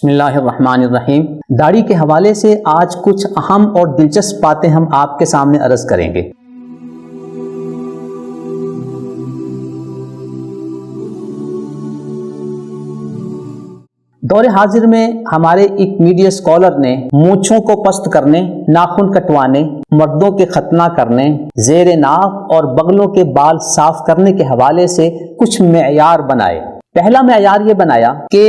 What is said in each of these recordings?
بسم اللہ الرحمن الرحیم۔ داڑھی کے حوالے سے آج کچھ اہم اور دلچسپ باتیں ہم آپ کے سامنے عرض کریں گے۔ دور حاضر میں ہمارے ایک میڈیا اسکالر نے مونچھوں کو پست کرنے، ناخن کٹوانے، مردوں کے ختنہ کرنے، زیر ناف اور بغلوں کے بال صاف کرنے کے حوالے سے کچھ معیار بنائے۔ پہلا معیار یہ بنایا کہ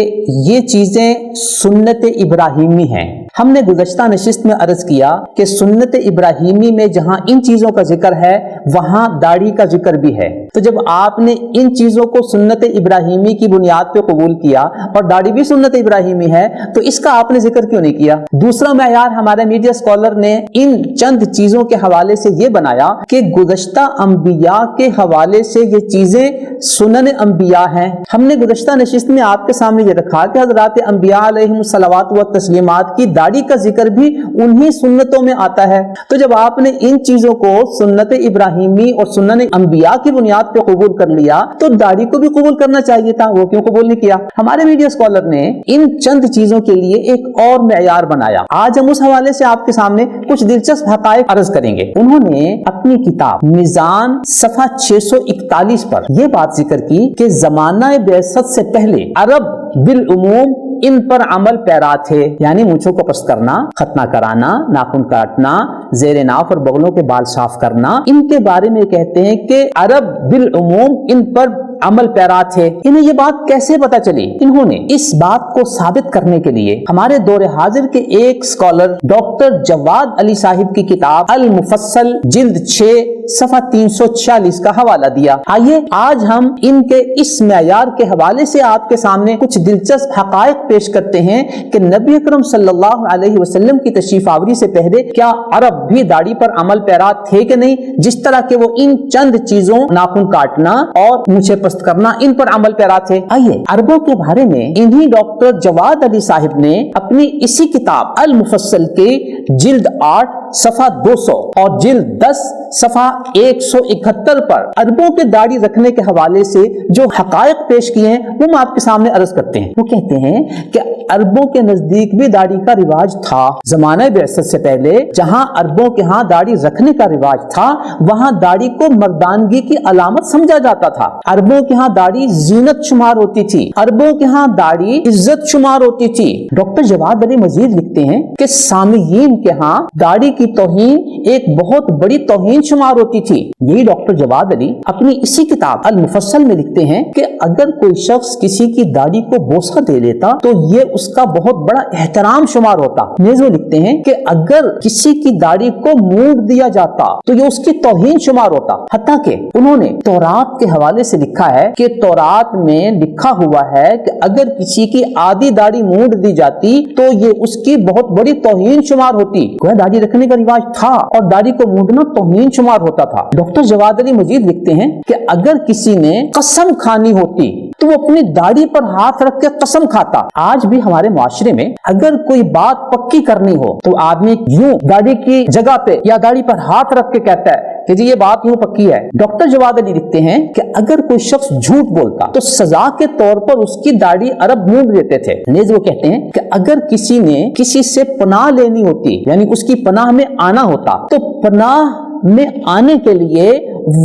یہ چیزیں سنت ابراہیمی ہیں۔ ہم نے گزشتہ نشست میں عرض کیا کہ سنت ابراہیمی میں جہاں ان چیزوں کا ذکر ہے وہاں داڑھی کا ذکر بھی ہے۔ تو جب آپ نے ان چیزوں کو سنت ابراہیمی کی بنیاد پہ قبول کیا اور داڑھی بھی سنت ابراہیمی ہے تو اس کا آپ نے ذکر کیوں نہیں کیا؟ دوسرا معیار ہمارے میڈیا اسکالر نے ان چند چیزوں کے حوالے سے یہ بنایا کہ گزشتہ انبیاء کے حوالے سے یہ چیزیں سنن انبیاء ہیں۔ ہم نے گزشتہ نشست میں آپ کے سامنے یہ رکھا کہ حضرات انبیاء علیہم الصلوات و تسلیمات کی داڑھی کا ذکر بھی انہی سنتوں میں آتا ہے۔ تو جب آپ نے ان چیزوں کو سنت ابراہیمی اور سنن انبیاء کی بنیاد پہ قبول کر لیا تو داڑھی کو بھی قبول کرنا چاہیے تھا، وہ کیوں قبول نہیں کیا؟ ہمارے میڈیا اسکالر نے ان چند چیزوں کے لیے ایک اور معیار بنایا۔ آج ہم اس حوالے سے آپ کے سامنے کچھ دلچسپ حقائق عرض کریں گے۔ انہوں نے اپنی کتاب میزان صفحہ 641 پر یہ بات ذکر کی کہ زمانہ بعثت سے پہلے عرب بالعموم ان پر عمل پیرا تھے، یعنی مونچھوں کو پست کرنا، ختنہ کرانا، ناخن کاٹنا، زیر ناف اور بغلوں کے بال صاف کرنا، ان کے بارے میں کہتے ہیں کہ عرب بالعموم ان پر عمل پیرا تھے۔ انہیں یہ بات کیسے پتا چلی؟ انہوں نے اس بات کو ثابت کرنے کے لیے ہمارے دور حاضر کے ایک اسکالر ڈاکٹر جواد علی صاحب کی کتاب المفصل جلد 6 صفحہ 346 کا حوالہ دیا۔ آئیے آج ہم ان کے اس معیار کے حوالے سے آپ کے سامنے کچھ دلچسپ حقائق پیش کرتے ہیں کہ نبی اکرم صلی اللہ علیہ وسلم کی تشریف آوری سے پہلے کیا عرب بھی داڑھی پر عمل پیرا تھے کہ نہیں، جس طرح کہ وہ ان چند چیزوں ناخن کاٹنا اور مونچھیں پست کرنا ان پر عمل پیرا تھے۔ آئیے عربوں کے بارے میں انہی ڈاکٹر جواد علی صاحب نے اپنی اسی کتاب المفصل کے جلد 8 صفحہ 200 اور جلد 10 صفحہ 171 پر عربوں کے داڑھی رکھنے کے حوالے سے جو حقائق پیش کیے ہیں وہ ہم آپ کے سامنے عرض کرتے ہیں۔ وہ کہتے ہیں کہ عربوں کے نزدیک بھی داڑھی کا رواج تھا۔ زمانہ بعثت سے پہلے جہاں عربوں کے ہاں داڑھی رکھنے کا رواج تھا وہاں داڑھی کو مردانگی کی علامت سمجھا جاتا تھا۔ عربوں کے ہاں داڑھی زینت شمار ہوتی تھی، عربوں کے ہاں داڑھی عزت شمار ہوتی تھی۔ ڈاکٹر جواد علی مزید لکھتے ہیں کہ سامعین کے ہاں داڑھی کی توہین ایک بہت بڑی توہین شمار ہوتی تھی۔ یہی ڈاکٹر جواد علی اپنی اسی کتاب المفصل میں لکھتے ہیں کہ اگر کوئی شخص کسی کی داڑھی کو بوسہ دے لیتا تو یہ اس کا بہت بڑا احترام شمار ہوتا۔ نیز وہ لکھتے ہیں کہ اگر کسی کی داڑھی کو مونڈ دیا جاتا تو یہ اس کی توہین شمار ہوتا۔ حتیٰ کہ انہوں نے تورات کے حوالے سے لکھا ہے کہ تورات میں لکھا ہوا ہے کہ اگر کسی کی آدھی داڑھی مونڈ دی جاتی تو یہ اس کی بہت بڑی توہین شمار ہوتی۔ کوئی داڑھی رکھنے کا رواج تھا اور داڑھی کو مونڈنا توہین شمار ہوتا تھا۔ ڈاکٹر جواد علی مزید لکھتے ہیں کہ اگر کسی نے قسم کھانی ہوتی تو وہ اپنی داڑھی پر ہاتھ رکھ کے قسم کھاتا۔ آج بھی ہمارے معاشرے میں اگر کوئی بات پکی کرنی ہو تو آدمی یوں داڑھی کی جگہ پہ یا داڑھی پر ہاتھ رکھ کے کہتا ہے کہ جی یہ بات یوں پکی ہے۔ ڈاکٹر جواد علی لکھتے ہیں کہ اگر کوئی شخص جھوٹ بولتا تو سزا کے طور پر اس کی داڑھی عرب مونڈ دیتے تھے۔ نیز وہ کہتے ہیں کہ اگر کسی نے کسی سے پناہ لینی ہوتی یعنی اس کی پناہ میں آنا ہوتا تو پناہ میں آنے کے لیے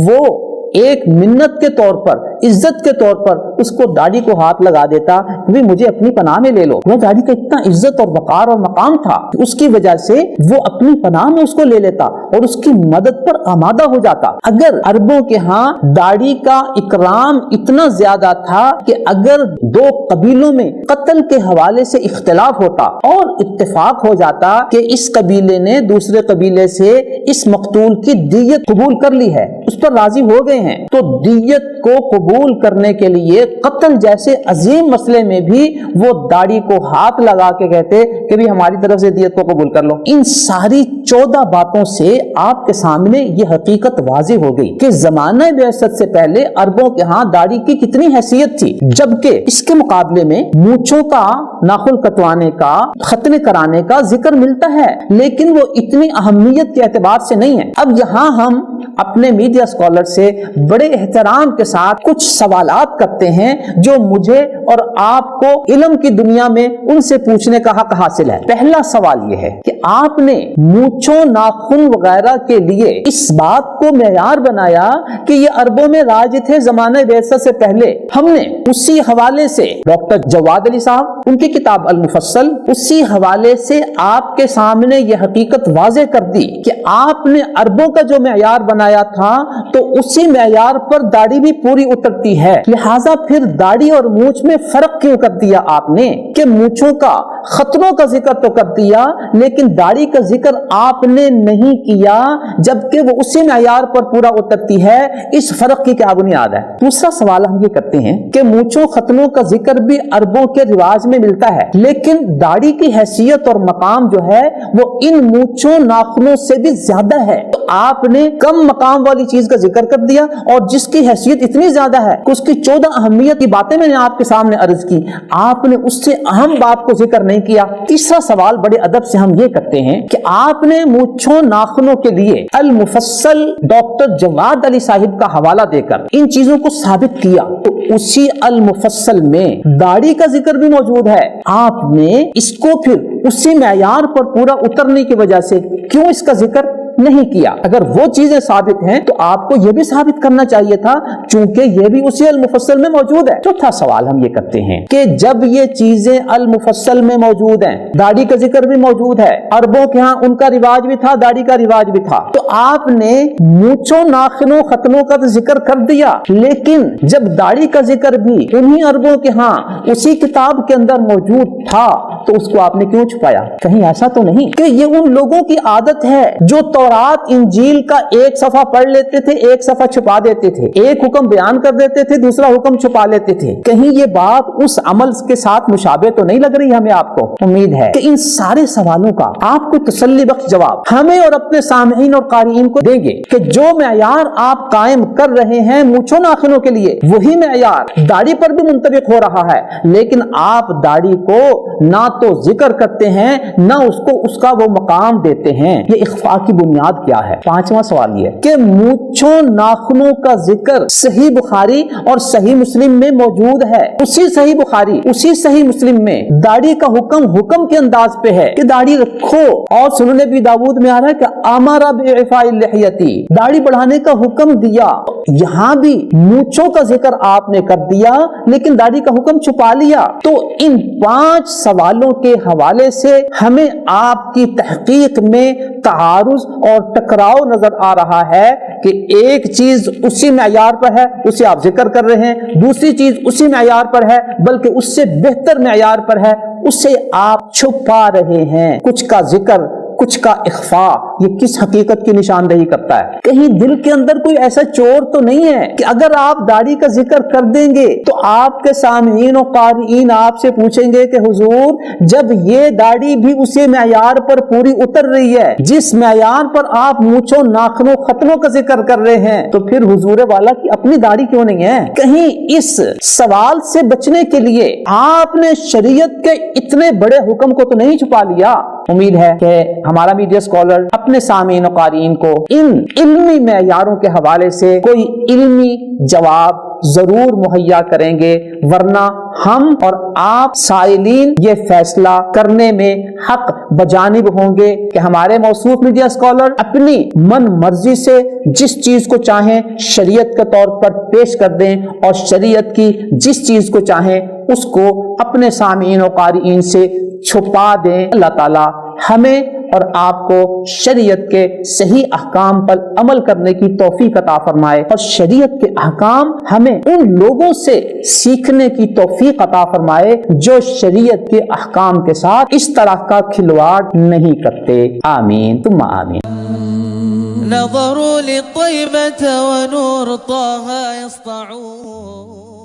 وہ ایک منت کے طور پر، عزت کے طور پر اس کو داڑھی کو ہاتھ لگا دیتا کہ مجھے اپنی پناہ میں لے لو۔ وہ داڑھی کا اتنا عزت اور وقار اور مقام تھا کہ اس کی وجہ سے وہ اپنی پناہ میں اس کو لے لیتا اور اس کی مدد پر آمادہ ہو جاتا۔ اگر عربوں کے ہاں داڑھی کا اکرام اتنا زیادہ تھا کہ اگر دو قبیلوں میں قتل کے حوالے سے اختلاف ہوتا اور اتفاق ہو جاتا کہ اس قبیلے نے دوسرے قبیلے سے اس مقتول کی دیت قبول کر لی ہے، اس پر راضی ہو گئے ہیں، تو دیت کو قبول کرنے کے لیے قتل جیسے عظیم مسئلے میں بھی وہ داڑھی کو ہاتھ لگا کے کہتے کہ بھی ہماری طرف سے دیت کو قبول کر لو۔ ان ساری 14 باتوں سے آپ کے سامنے یہ حقیقت واضح ہو گئی کہ زمانہ بعثت سے پہلے عربوں کے ہاں داڑھی کی کتنی حیثیت تھی، جبکہ اس کے مقابلے میں مونچھوں کا، ناخن کٹوانے کا، ختنے کرانے کا ذکر ملتا ہے لیکن وہ اتنی اہمیت کے اعتبار سے نہیں ہے۔ اب یہاں ہم اپنے میڈیا اسکالر سے بڑے احترام کے ساتھ کچھ کچھ سوالات کرتے ہیں جو مجھے اور آپ کو علم کی دنیا میں ان سے پوچھنے کا حق حاصل ہے۔ پہلا سوال یہ ہے کہ آپ نے مونچھوں، ناخن وغیرہ کے لیے اس بات کو معیار بنایا کہ یہ عربوں میں راج تھے زمانہ بعثت سے پہلے۔ ہم نے اسی حوالے سے ڈاکٹر جواد علی صاحب ان کی کتاب المفصل، اسی حوالے سے آپ کے سامنے یہ حقیقت واضح کر دی کہ آپ نے عربوں کا جو معیار بنایا تھا تو اسی معیار پر داڑھی بھی پوری اترتی ہے، لہٰذا پھر داڑھی اور مونچھ میں فرق کیوں کر دیا آپ نے کہ مونچھوں کا، ختنوں کا ذکر تو کر دیا لیکن داڑھی کا ذکر آپ نے نہیں کیا جبکہ وہ اسی معیار پر پورا اترتی ہے، اس فرق کی کیا بنیاد ہے؟ دوسرا سوال ہم یہ کرتے ہیں کہ مونچھوں، ختنوں کا ذکر بھی عربوں کے رواج میں ملتا ہے لیکن داڑھی کی حیثیت اور مقام جو ہے وہ ان مونچھوں، ناخنوں سے بھی زیادہ ہے، تو آپ نے کم مقام والی چیز کا ذکر کر دیا اور جس کی حیثیت اتنی زیادہ ہے کہ اس کی 14 اہمیت کی باتیں میں نے آپ کے سامنے عرض کی، آپ نے اس سے اہم بات کو ذکر نہیں کیا۔ تیسرا سوال بڑے ادب سے ہم یہ کرتے ہیں کہ آپ نے مونچھوں، ناخنوں کے لیے المفصل ڈاکٹر جواد علی صاحب کا حوالہ دے کر ان چیزوں کو ثابت کیا، تو اسی المفصل میں داڑھی کا ذکر بھی موجود ہے، آپ نے اس کو پھر اسی معیار پر پورا اترنے کی وجہ سے کیوں اس کا ذکر نہیں کیا؟ اگر وہ چیزیں ثابت ہیں تو آپ کو یہ بھی ثابت کرنا چاہیے تھا چونکہ یہ بھی اسی المفصل میں موجود ہے۔ چوتھا سوال ہم یہ کرتے ہیں کہ جب یہ چیزیں المفصل میں موجود ہیں، داڑھی کا ذکر بھی موجود ہے، عربوں کے ہاں ان کا رواج بھی تھا، داڑھی کا رواج بھی تھا، تو آپ نے مونچھوں، ناخنوں، ختنوں کا ذکر کر دیا لیکن جب داڑھی کا ذکر بھی انہی عربوں کے ہاں اسی کتاب کے اندر موجود تھا تو اس کو آپ نے کیوں چھپایا؟ کہیں ایسا تو نہیں کہ یہ ان لوگوں کی عادت ہے جو تورات، انجیل کا ایک صفحہ پڑھ لیتے تھے، ایک صفحہ چھپا دیتے تھے، ایک حکم بیان کر دیتے تھے، دوسرا حکم چھپا لیتے تھے؟ کہیں یہ بات اس عمل کے ساتھ مشابہ تو نہیں لگ رہی ہمیں؟ آپ کو امید ہے کہ ان سارے سوالوں کا آپ کو تسلی بخش جواب ہمیں اور اپنے سامعین اور قارئین کو دیں گے کہ جو معیار آپ قائم کر رہے ہیں مونچھوں، ناخنوں کے لیے، وہی معیار داڑھی پر بھی منطبق ہو رہا ہے لیکن آپ داڑھی کو نہ تو ذکر کرتے ہیں نہ اس کا وہ مقام دیتے ہیں۔ یہ اخفاء کی بنیاد کیا ہے؟ پانچواں سوال یہ کہ مونچھوں، ناخنوں کا ذکر صحیح بخاری اور صحیح مسلم میں موجود ہے، اسی صحیح بخاری، اسی صحیح مسلم میں داڑھی کا حکم کے انداز پہ ہے کہ داڑھی رکھو، اور سنن ابی داؤد میں آ رہا ہے کہ امر باعفاء اللحیتی، داڑھی بڑھانے کا حکم دیا۔ یہاں بھی مونچھوں کا ذکر آپ نے کر دیا لیکن داڑھی کا حکم چھپا لیا۔ تو ان 5 سوالوں کے حوالے سے ہمیں آپ کی تحقیق میں تعارض اور ٹکراؤ نظر آ رہا ہے کہ ایک چیز اسی معیار پر ہے، اسے آپ ذکر کر رہے ہیں، دوسری چیز اسی معیار پر ہے بلکہ اس سے بہتر معیار پر ہے، اسے آپ چھپا رہے ہیں۔ کچھ کا ذکر، کچھ کا اخفاء، یہ کس حقیقت کی نشاندہی کرتا ہے؟ کہیں دل کے اندر کوئی ایسا چور تو نہیں ہے کہ اگر آپ داڑھی کا ذکر کر دیں گے تو آپ کے سامعین و قارئین آپ سے پوچھیں گے کہ حضور جب یہ داڑھی بھی اسی معیار پر پوری اتر رہی ہے جس معیار پر آپ مونچھوں، ناخنوں، ختنوں کا ذکر کر رہے ہیں تو پھر حضور والا کی اپنی داڑھی کیوں نہیں ہے؟ کہیں اس سوال سے بچنے کے لیے آپ نے شریعت کے اتنے بڑے حکم کو تو نہیں چھپا لیا؟ امید ہے کہ ہمارا میڈیا اسکالر اپنے سامعین و قارئین کو ان علمی معیاروں کے حوالے سے کوئی علمی جواب ضرور مہیا کریں گے، ورنہ ہم اور آپ سائلین یہ فیصلہ کرنے میں حق بجانب ہوں گے کہ ہمارے موصوف میڈیا اسکالر اپنی من مرضی سے جس چیز کو چاہیں شریعت کے طور پر پیش کر دیں اور شریعت کی جس چیز کو چاہیں اس کو اپنے سامعین و قارئین سے چھپا دیں۔ اللہ تعالی ہمیں اور آپ کو شریعت کے صحیح احکام پر عمل کرنے کی توفیق عطا فرمائے اور شریعت کے احکام ہمیں ان لوگوں سے سیکھنے کی توفیق عطا فرمائے جو شریعت کے احکام کے ساتھ اس طرح کا کھلواڑ نہیں کرتے۔ آمین ثم آمین۔ نظروا للطيبة ونور طه يسطعون